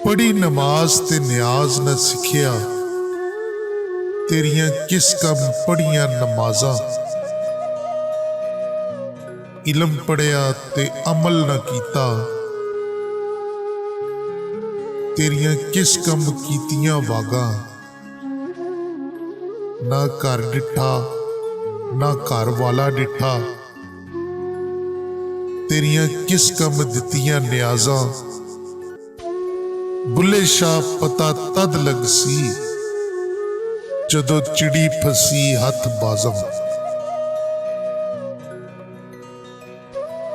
पढ़ी नमाज ते न्याज न सिखिया, तेरियां किस कम पढ़ियां नमाजा। इलम पढ़िया ते अमल न कीता, तेरियां किस कम कीतियां वागा। ना घर डिठा ना घर वाला डिठा, तेरियां किस कम दितियां न्याजा। बुले शाह पता तद लग सी, जदों चिड़ी फसी हथ बाजम।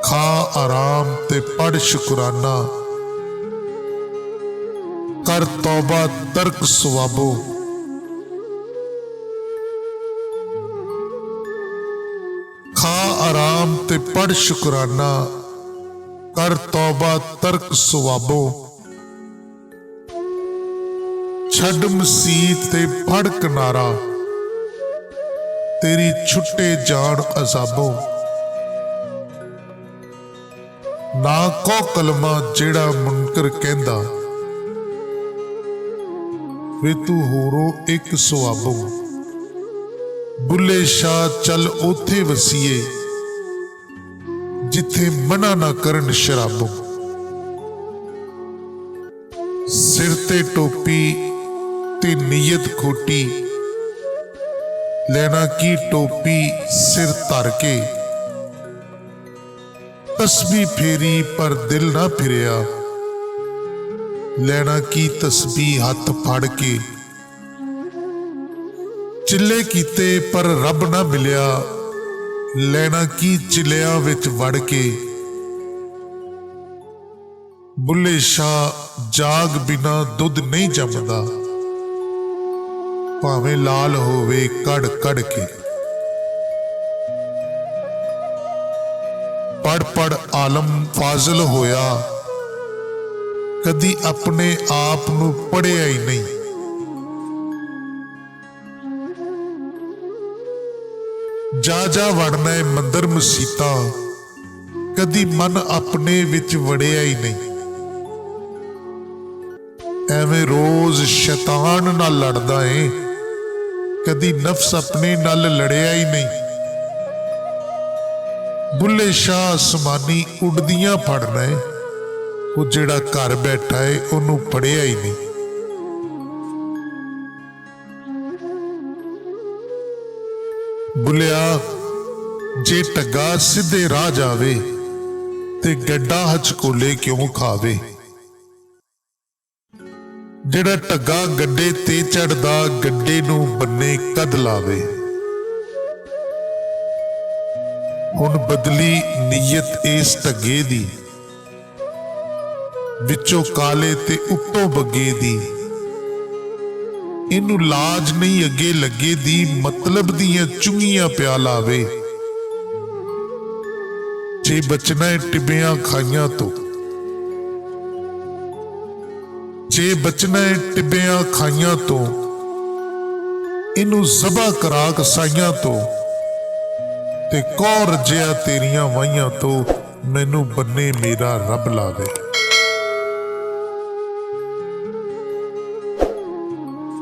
खा आराम ते पढ़ शुकराना, कर तौबा तर्क सवाबो। खा आराम ते पढ़ शुकराना, कर तौबा तर्क सवाबो। छड़ मसीत ते फड़ किनारा, तेरी छुट्टे जान अजाबो। ना को कलमा जेड़ा मुनकर कहंदा, वे तू होरो एक सुआबो। बुले शाह चल ओथे वसीए, जिथे मना ना करन शराबो। सिर ते टोपी ते नीयत खोटी, लेना की टोपी सिर धर के। तस्बीह फेरी पर दिल ना फिरिया, लेना की तस्बीह हथ फड़ के। चिल्ले कीते पर रब ना मिलिया, लेना की चिलिया विच वड़ के। बुले शाह जाग बिना दुध नहीं जमदा, भावें लाल होवे कड़ कड़ के। पढ़ पढ़ आलम फाजिल होया, कदी अपने आप नू पढ़िया ही नहीं। जा जा वड़ना है मंदिर मसीता, कदी मन अपने विच वड़िया ही नहीं। एवें रोज शैतान नाल लड़दा है, कदी नफ्स अपने नाल लड़िया ही नहीं। बुले शाह आसमानी उड़दियां फड़ना है, वो जेड़ा घर बैठा है ओनू पढ़िया ही नहीं। बुलिया जे टग्गा सीधे राह जावे, ते गड्डा हचकोले क्यों खावे। जेड़ा टग्गा गड्डे ते चढ़दा, गड्डे नू बन्ने कद लावे। हुण बदली नीयत इस टग्गे दी, विचों काले ते उत्तों बग्गे दी। इनू लाज नहीं अगे लगे दी, मतलब दियां चुंगियां प्या लावे। जे बचना है टिबियां खाइयां तो, जे बचना है टिबियां खाइयां तो, इनू ज़बा करा कसाइयां तो। ते कौ रजिया तेरियां वाइयां तो, मैनू बन्ने मेरा रब लावे।